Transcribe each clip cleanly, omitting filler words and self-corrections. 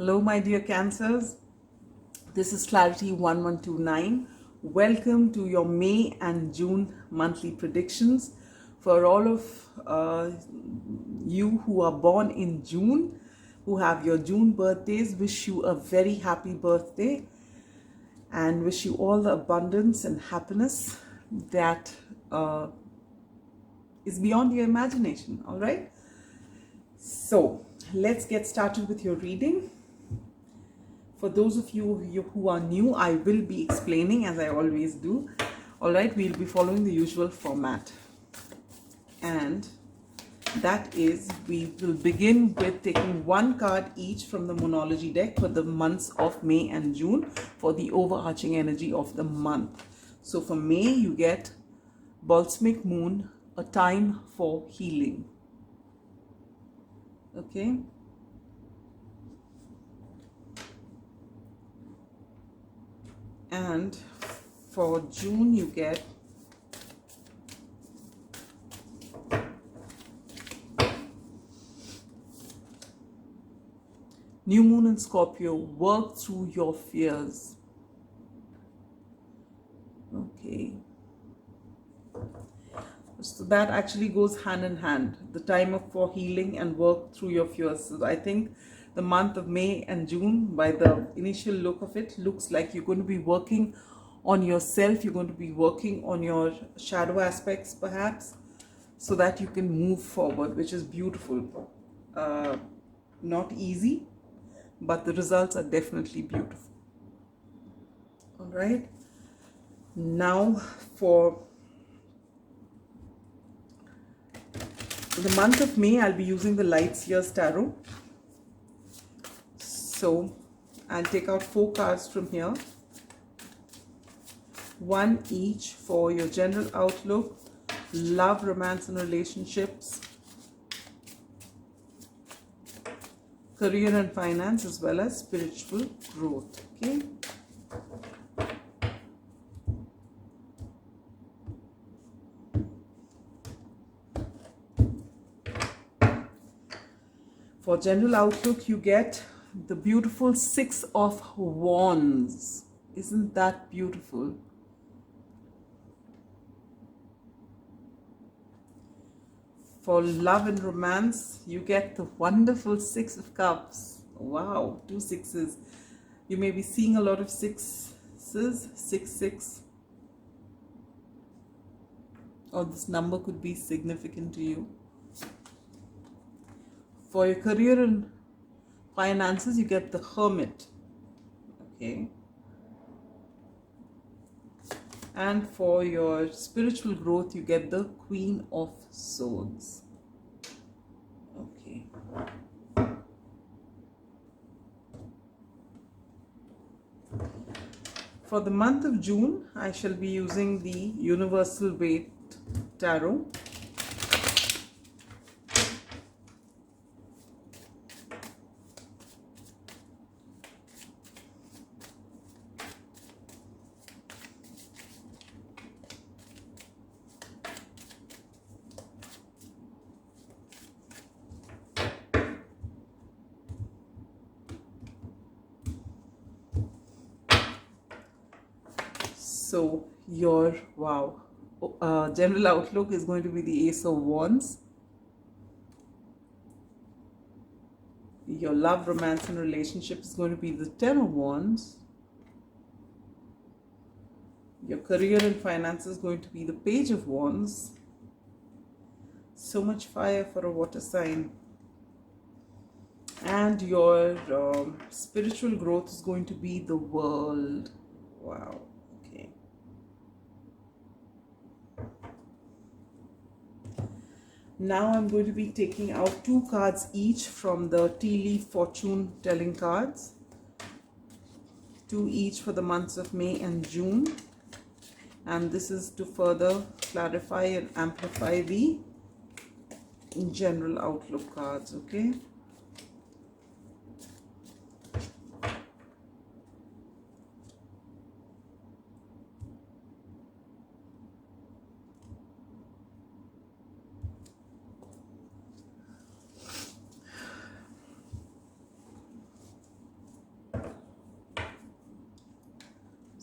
Hello, my dear Cancers. This is Clarity1129. Welcome to your May and June monthly predictions. For all of you who are born in June, who have your June birthdays, wish you a very happy birthday and wish you all the abundance and happiness that is beyond your imagination. All right? So let's get started with your reading. For those of you who are new, I will be explaining as I always do. All right, we'll be following the usual format. And that is, we will begin with taking one card each from the Moonology deck for the months of May and June for the overarching energy of the month. So for May, you get Balsamic Moon, a time for healing. Okay. And for June, you get New Moon in Scorpio, work through your fears. Okay. So that actually goes hand in hand. The time for healing and work through your fears. So I think the month of May and June, by the initial look of it, looks like you're going to be working on yourself. You're going to be working on your shadow aspects, perhaps, so that you can move forward, which is beautiful. Not easy, but the results are definitely beautiful. All right. Now for the month of May, I'll be using the Light Seers Tarot. So I'll take out 4 cards from here. One each for your general outlook, love, romance and relationships, career and finance, as well as spiritual growth. Okay. For general outlook, you get the beautiful 6 of Wands. Isn't that beautiful? For love and romance, you get the wonderful 6 of Cups. Wow, 2 sixes. You may be seeing a lot of 6s, 6. Or this number could be significant to you. For your career and finances, you get the Hermit. Okay. And for your spiritual growth, you get the Queen of Swords. Okay. For the month of June, I shall be using the Universal-Waite Tarot. So your general outlook is going to be the Ace of Wands. Your love, romance and relationship is going to be the 10 of Wands. Your career and finance is going to be the Page of Wands. So much fire for a water sign. And your spiritual growth is going to be the World. Wow. Okay. Now I'm going to be taking out 2 cards each from the Tea Leaf Fortune Telling cards. 2 each for the months of May and June. And this is to further clarify and amplify the general outlook cards. Okay.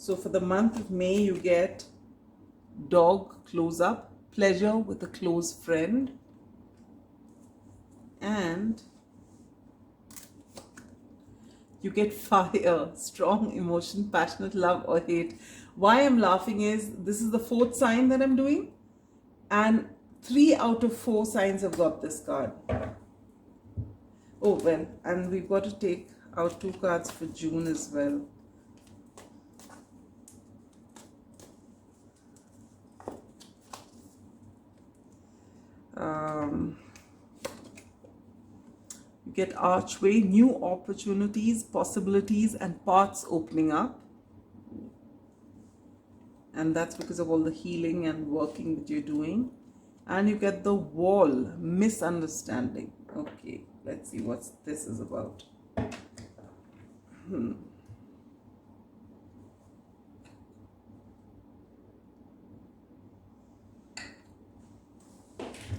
So for the month of May, you get dog close up, pleasure with a close friend, and you get fire, strong emotion, passionate love or hate. Why I'm laughing is this is the 4th sign that I'm doing, and 3 out of 4 signs have got this card. Oh well, and we've got to take out 2 cards for June as well. You get archway, new opportunities, possibilities, and paths opening up. And that's because of all the healing and working that you're doing. And you get the wall, misunderstanding. Okay, let's see what this is about.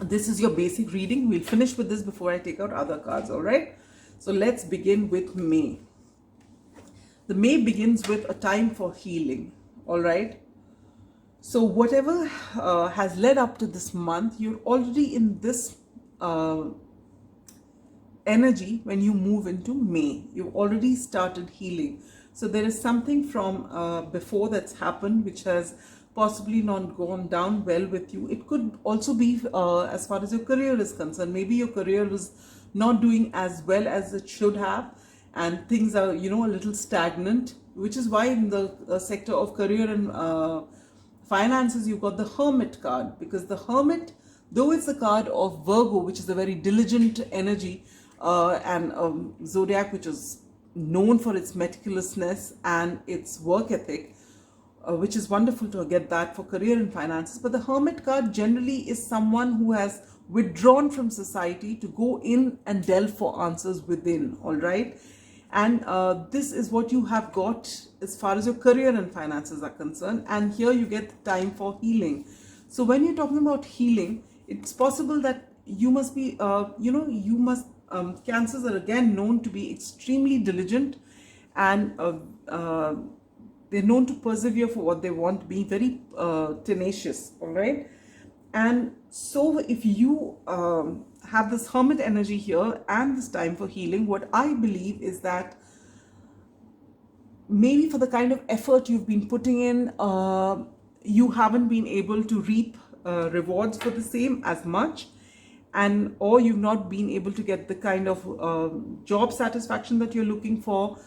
This is your basic reading. We'll finish with this before I take out other cards, all right? So let's begin with May. The May begins with a time for healing, all right? So whatever has led up to this month, you're already in this energy when you move into May. You've already started healing. So there is something from before that's happened which has possibly not gone down well with you. It could also be as far as your career is concerned. Maybe your career was not doing as well as it should have, and things are, you know, a little stagnant, which is why in the sector of career and finances you got the Hermit card, because the Hermit, though it's a card of Virgo, which is a very diligent energy and zodiac which is known for its meticulousness and its work ethic, which is wonderful to get that for career and finances. But the Hermit card generally is someone who has withdrawn from society to go in and delve for answers within, all right? And this is what you have got as far as your career and finances are concerned. And here you get the time for healing. So when you're talking about healing, it's possible that you must be, Cancers are again known to be extremely diligent, and they're known to persevere for what they want, be very tenacious, all right? And so if you have this Hermit energy here and this time for healing, what I believe is that maybe for the kind of effort you've been putting in, you haven't been able to reap rewards for the same as much, and or you've not been able to get the kind of job satisfaction that you're looking for,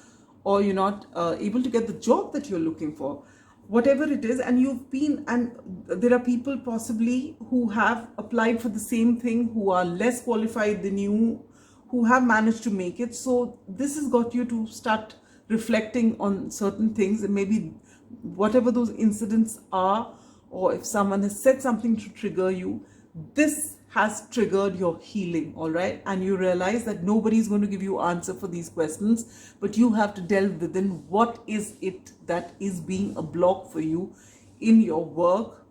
or you're not able to get the job that you're looking for, whatever it is. And you've been, and there are people possibly who have applied for the same thing, who are less qualified than you, who have managed to make it. So this has got you to start reflecting on certain things, and maybe whatever those incidents are, or if someone has said something to trigger you, this has triggered your healing, all right? And you realize that nobody is going to give you answer for these questions, but you have to delve within what is it that is being a block for you in your work.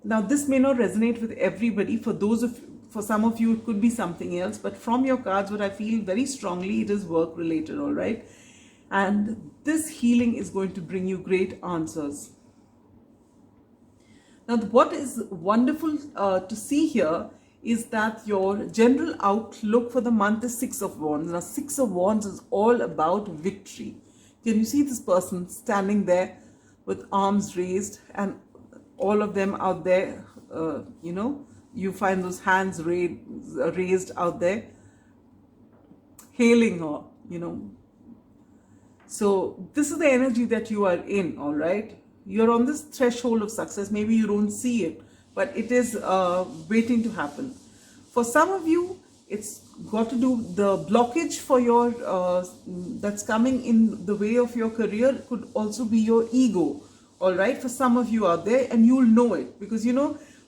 Now, this may not resonate with everybody. For some of you, it could be something else, but from your cards, what I feel very strongly, it is work related, all right? And this healing is going to bring you great answers. Now, what is wonderful to see here is that your general outlook for the month is Six of Wands. Now, Six of Wands is all about victory. Can you see this person standing there with arms raised, and all of them out there, you find those hands raised out there, hailing her, So this is the energy that you are in, all right? You're on this threshold of success. Maybe you don't see it, but it is waiting to happen. For some of you, it's got to do the blockage for your that's coming in the way of your career. Could also be your ego, all right? For some of you out there, and you'll know it, because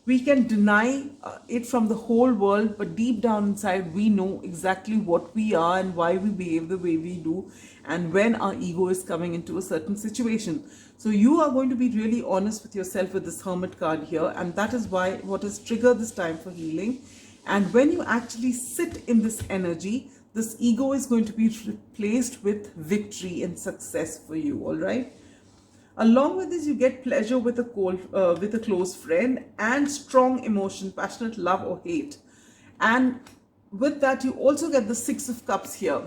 we can deny it from the whole world, but deep down inside we know exactly what we are and why we behave the way we do, and when our ego is coming into a certain situation. So you are going to be really honest with yourself with this Hermit card here, and that is why what has triggered this time for healing. And when you actually sit in this energy, this ego is going to be replaced with victory and success for you, all right? Along with this, you get pleasure with with a close friend, and strong emotion, passionate love or hate. And with that, you also get the Six of Cups here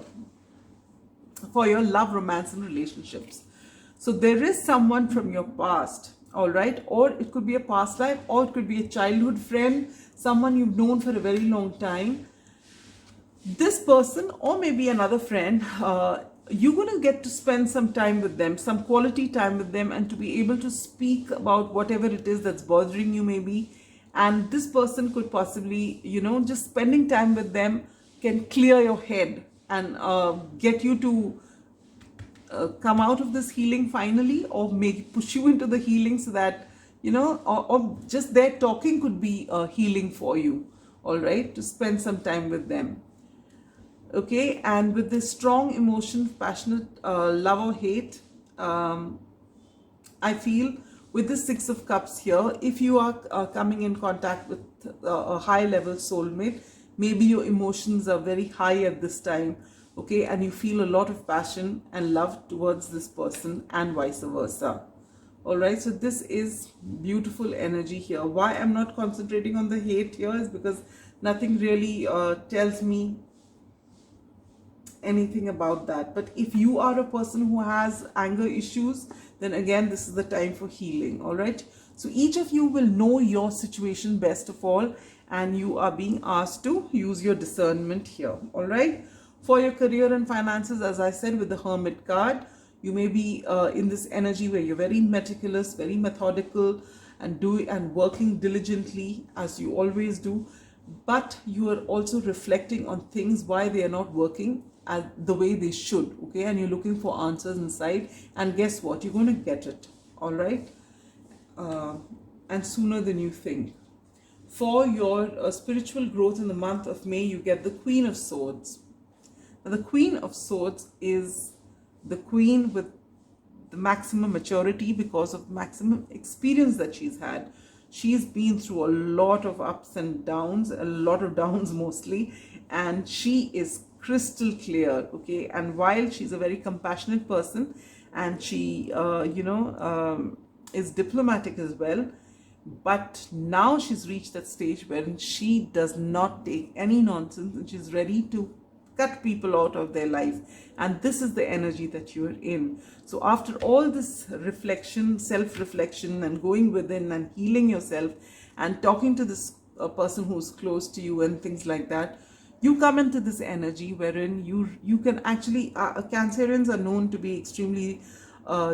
for your love, romance, and relationships. So there is someone from your past, all right, or it could be a past life, or it could be a childhood friend, someone you've known for a very long time. This person, or maybe another friend, you're going to get to spend some time with them, some quality time with them, and to be able to speak about whatever it is that's bothering you maybe. And this person could possibly, you know, just spending time with them can clear your head and get you to come out of this healing finally, or maybe push you into the healing, so that, you know, or just their talking could be healing for you, all right, to spend some time with them. Okay, and with this strong emotion, passionate love or hate, I feel with the Six of Cups here, if you are coming in contact with a high level soulmate, maybe your emotions are very high at this time, okay, and you feel a lot of passion and love towards this person, and vice versa. All right, so this is beautiful energy here. Why I'm not concentrating on the hate here is because nothing really tells me anything about that. But if you are a person who has anger issues, then again, this is the time for healing. All right, so each of you will know your situation best of all, and you are being asked to use your discernment here. All right, for your career and finances, as I said, with the Hermit card, you may be in this energy where you're very meticulous, very methodical, and working diligently as you always do, but you are also reflecting on things, why they are not working the way they should, okay, and you're looking for answers inside, and guess what, you're going to get it, all right, and sooner than you think. For your spiritual growth in the month of May, you get the Queen of Swords. Now, the Queen of Swords is the queen with the maximum maturity because of maximum experience that she's had. She's been through a lot of ups and downs, a lot of downs mostly, and she is crystal clear, okay, and while she's a very compassionate person, and she is diplomatic as well, but now she's reached that stage wherein she does not take any nonsense, and she's ready to cut people out of their life, and this is the energy that you're in. So after all this reflection, self-reflection, and going within and healing yourself and talking to this person who's close to you and things like that, you come into this energy wherein you can actually, Cancerians are known to be extremely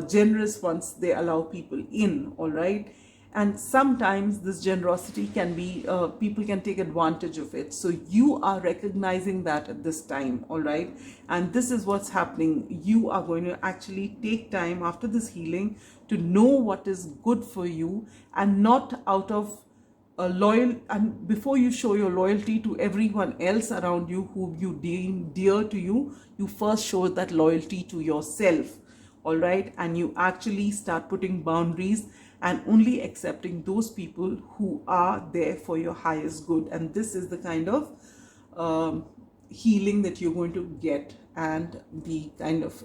generous once they allow people in, all right, and sometimes this generosity can be, people can take advantage of it. So you are recognizing that at this time, all right, and this is what's happening. You are going to actually take time after this healing to know what is good for you, and not out of loyal, and before you show your loyalty to everyone else around you whom you deem dear to you, you first show that loyalty to yourself, all right, and you actually start putting boundaries and only accepting those people who are there for your highest good. And this is the kind of healing that you're going to get, and the kind of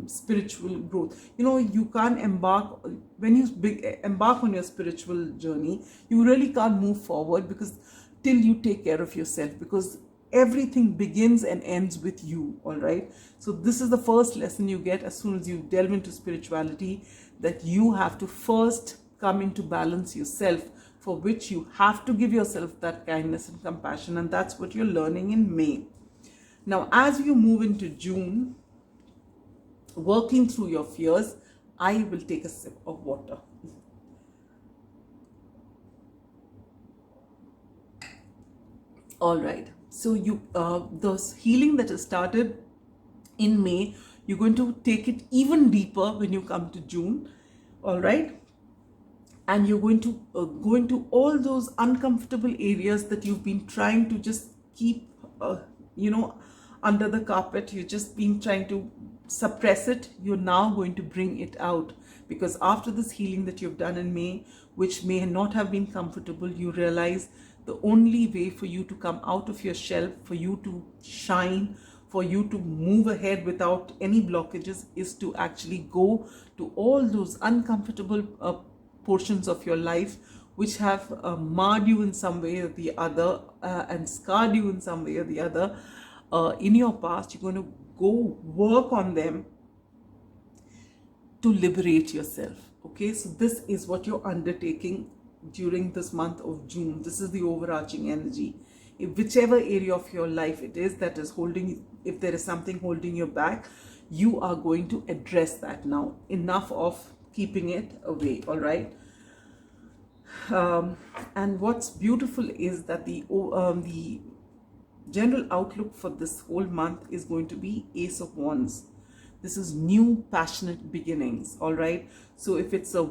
spiritual growth. You know, you can't embark, when you embark on your spiritual journey, you really can't move forward because till you take care of yourself, because everything begins and ends with you, all right. So this is the first lesson you get as soon as you delve into spirituality, that you have to first come into balance yourself, for which you have to give yourself that kindness and compassion, and that's what you're learning in May. Now, as you move into June, working through your fears, I will take a sip of water. All right, so you the healing that has started in May, you're going to take it even deeper when you come to June, all right, and you're going to go into all those uncomfortable areas that you've been trying to just keep under the carpet. You've just been trying to suppress it. You're now going to bring it out, because after this healing that you've done in May, which may not have been comfortable, you realize the only way for you to come out of your shell, for you to shine, for you to move ahead without any blockages is to actually go to all those uncomfortable portions of your life which have marred you in some way or the other and scarred you in some way or the other in your past. You're going to go work on them to liberate yourself. Okay, so this is what you're undertaking during this month of June. This is the overarching energy. If whichever area of your life it is that is holding, if there is something holding you back, you are going to address that now. Enough of keeping it away. All right. And what's beautiful is that the general outlook for this whole month is going to be Ace of Wands. This is new passionate beginnings. All right. So if it's a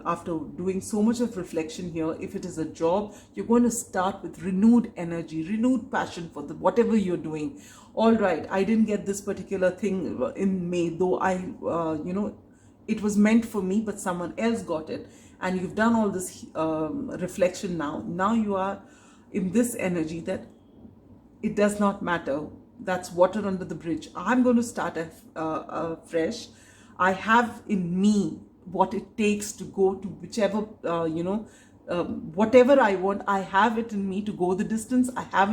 after doing so much of reflection here, if it is a job, you're going to start with renewed energy, renewed passion for the whatever you're doing. All right, I didn't get this particular thing in May, though I you know, it was meant for me, but someone else got it, and you've done all this reflection. Now you are in this energy that it does not matter. That's water under the bridge. I'm going to start fresh. I have in me what it takes to go to whichever, you know, whatever I want. I have it in me to go the distance. I have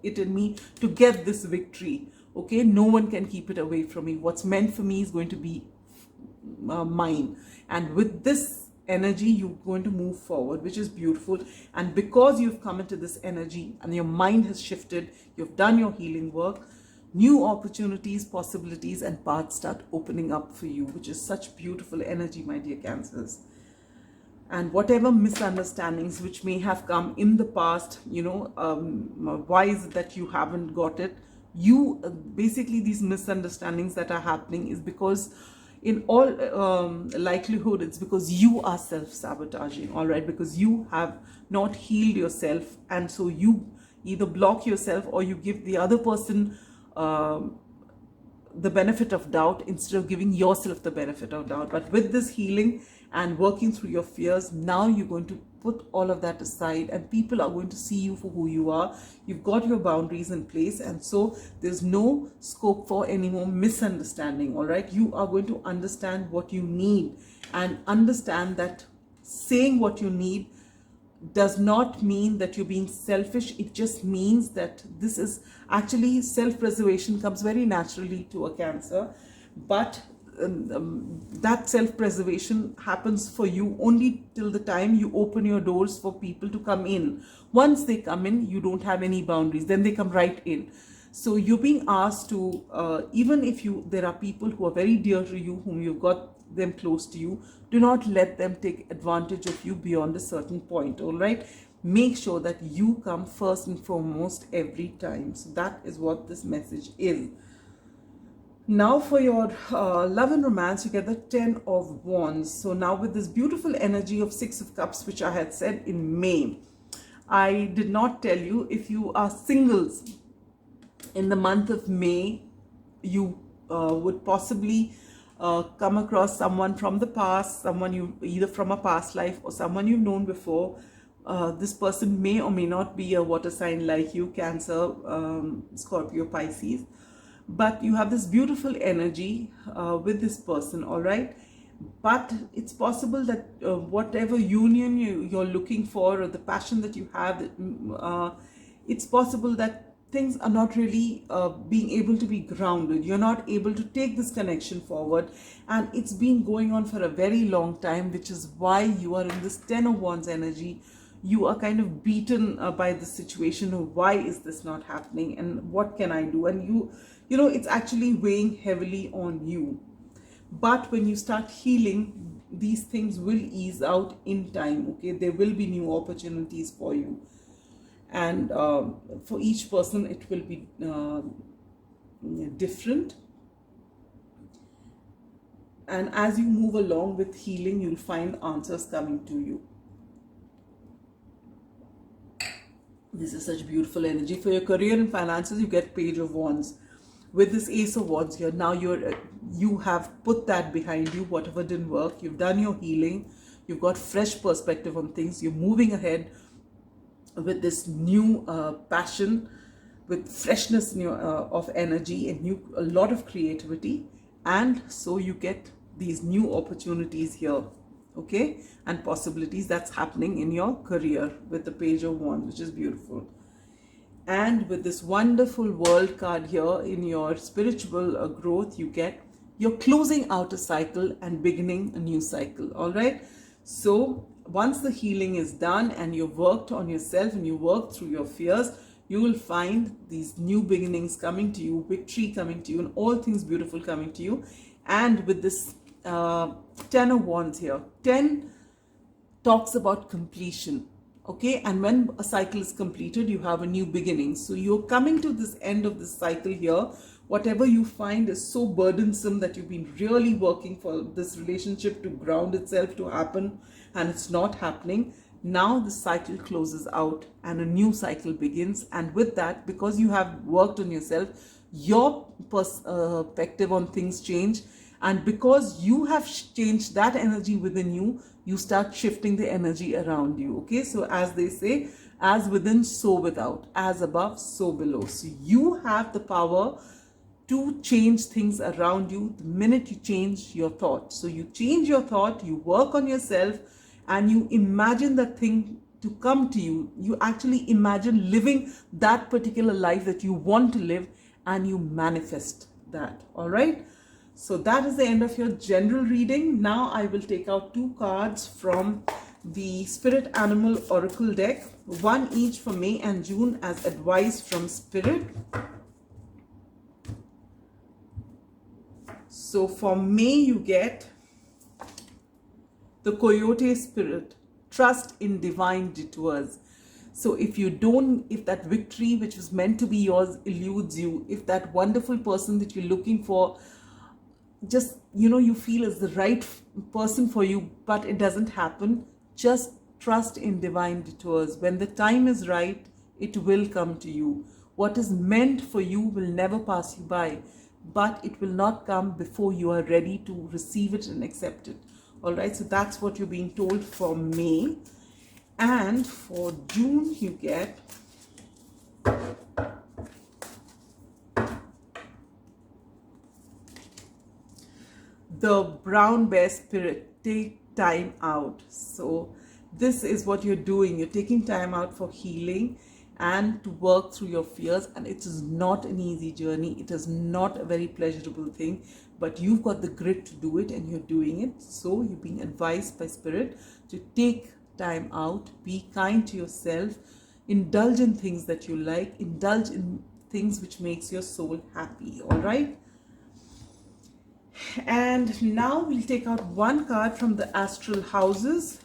it in me to get this victory. Okay, no one can keep it away from me. What's meant for me is going to be mine. And with this energy, you're going to move forward, which is beautiful. And because you've come into this energy and your mind has shifted, you've done your healing work, new opportunities, possibilities, and paths start opening up for you, which is such beautiful energy, my dear Cancers. And whatever misunderstandings which may have come in the past, you know, why is it that you haven't got it? You basically, these misunderstandings that are happening is because in all likelihood, it's because you are self-sabotaging, all right, because you have not healed yourself, and so you either block yourself or you give the other person the benefit of doubt instead of giving yourself the benefit of doubt. But with this healing and working through your fears, now you're going to put all of that aside, and people are going to see you for who you are. You've got your boundaries in place, and so there's no scope for any more misunderstanding. All right, you are going to understand what you need, and understand that saying what you need does not mean that you're being selfish. It just means that this is actually self-preservation comes very naturally to a Cancer, but that self-preservation happens for you only till the time you open your doors for people to come in. Once they come in, you don't have any boundaries, then they come right in. So you're being asked to, even if there are people who are very dear to you, whom you've got them close to you, do not let them take advantage of you beyond a certain point. All right, make sure that you come first and foremost every time. So that is what this message is. Now for your love and romance, you get the 10 of Wands. So now with this beautiful energy of 6 of Cups, which I had said in May, I did not tell you, if you are singles in the month of May, you would possibly come across someone from the past, someone you either from a past life or someone you've known before. This person may or may not be a water sign like you, Cancer, Scorpio, Pisces. But you have this beautiful energy with this person, all right? But it's possible that whatever union you're looking for, or the passion that you have, it's possible that things are not really being able to be grounded. You're not able to take this connection forward, and it's been going on for a very long time, which is why you are in this 10 of Wands energy. You are kind of beaten by the situation of why is this not happening and what can I do? And you know, it's actually weighing heavily on you. But when you start healing, these things will ease out in time. Okay, there will be new opportunities for you, and for each person it will be different. And as you move along with healing, you'll find answers coming to you. This is such beautiful energy. For your career and finances, you get Page of Wands. With this Ace of Wands here, now you have put that behind you, whatever didn't work. You've done your healing. You've got fresh perspective on things. You're moving ahead with this new passion with freshness in your of energy and a lot of creativity, and so you get these new opportunities here, okay, and possibilities that's happening in your career with the Page of Wands, which is beautiful. And with this wonderful World card here, in your spiritual growth, you get you're closing out a cycle and beginning a new cycle. All right, so once the healing is done and you've worked on yourself and you work through your fears, you will find these new beginnings coming to you, victory coming to you, and all things beautiful coming to you. And with this 10 of Wands here, 10 talks about completion, okay, and when a cycle is completed, you have a new beginning. So you're coming to this end of this cycle here. Whatever you find is so burdensome that you've been really working for this relationship to ground itself, to happen, and it's not happening. Now the cycle closes out and a new cycle begins. And with that, because you have worked on yourself, your perspective on things change. And because you have changed that energy within you, you start shifting the energy around you. Okay, so as they say, as within, so without, as above, so below. So you have the power to change things around you the minute you change your thought. So you change your thought, you work on yourself, and you imagine that thing to come to you. You actually imagine living that particular life that you want to live, and you manifest that. All right, so that is the end of your general reading. Now I will take out 2 cards from the Spirit Animal Oracle deck, one each for May and June as advice from Spirit. So for May, you get the Coyote Spirit, trust in divine detours. So if that victory which was meant to be yours eludes you, if that wonderful person that you're looking for, just, you feel is the right person for you, but it doesn't happen, just trust in divine detours. When the time is right, it will come to you. What is meant for you will never pass you by, but it will not come before you are ready to receive it and accept it. All right, so that's what you're being told for May. And for June, you get the Brown Bear Spirit, take time out. So this is what you're doing. You're taking time out for healing and to work through your fears, and it is not an easy journey. It is not a very pleasurable thing, but you've got the grit to do it, and you're doing it. So you're being advised by Spirit to take time out, be kind to yourself, indulge in things that you like, indulge in things which makes your soul happy. All right, and now we'll take out 1 card from the astral houses,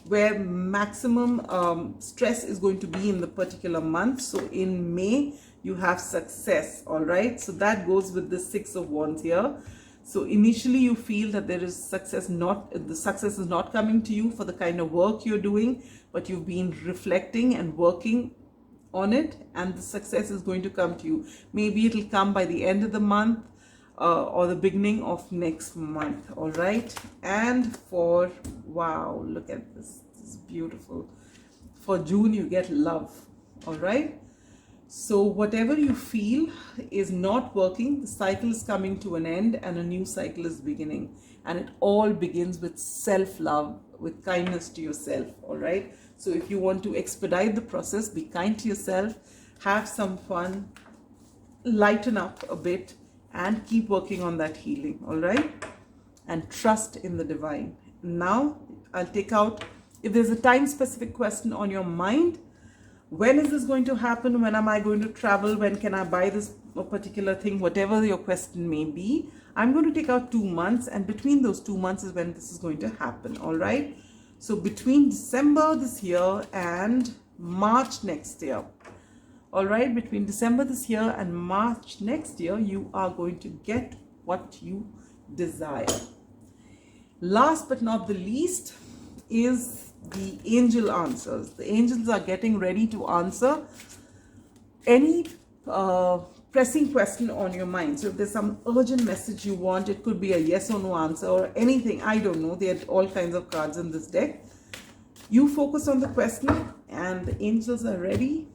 where maximum stress is going to be in the particular month. So in May, you have success. All right, so that goes with the 6 of Wands here. So initially you feel that the success is not coming to you for the kind of work you're doing, but you've been reflecting and working on it, and the success is going to come to you. Maybe it'll come by the end of the month or the beginning of next month. All right, and for, wow, look at this, this is beautiful. For June, you get love. All right, so whatever you feel is not working, the cycle is coming to an end and a new cycle is beginning, and it all begins with self-love, with kindness to yourself. All right, so if you want to expedite the process, be kind to yourself, have some fun, lighten up a bit, and keep working on that healing. All right, and trust in the divine. Now I'll take out, if there's a time specific question on your mind, when is this going to happen, when am I going to travel, when can I buy this particular thing, whatever your question may be, I'm going to take out 2 months, and between those 2 months is when this is going to happen. All right, so between December this year and March next year, all right, between December this year and March next year, you are going to get what you desire. Last but not the least is the angel answers. The angels are getting ready to answer any pressing question on your mind. So if there's some urgent message you want, it could be a yes or no answer or anything, I don't know. There are all kinds of cards in this deck. You focus on the question and the angels are ready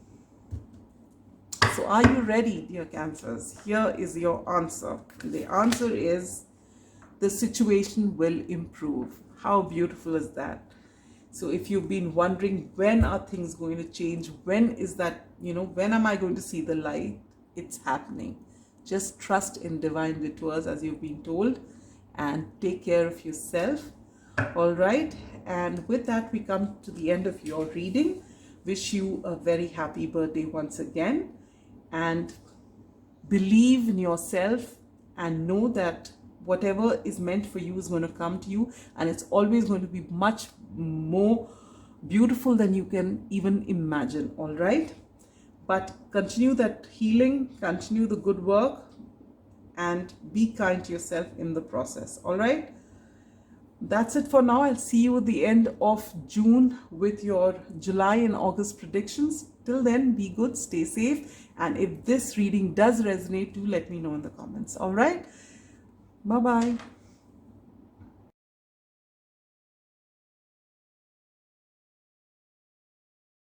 So are you ready, dear Cancers? Here is your answer. The answer is the situation will improve. How beautiful is that? So if you've been wondering, when are things going to change? When is that, when am I going to see the light? It's happening. Just trust in divine detours, as you've been told, and take care of yourself. All right. And with that, we come to the end of your reading. Wish you a very happy birthday once again. And believe in yourself and know that whatever is meant for you is going to come to you, and it's always going to be much more beautiful than you can even imagine. All right. But continue that healing, continue the good work, and be kind to yourself in the process. All right. That's it for now. I'll see you at the end of June with your July and August predictions. Till then, be good, stay safe. And if this reading does resonate, do let me know in the comments. All right. Bye-bye.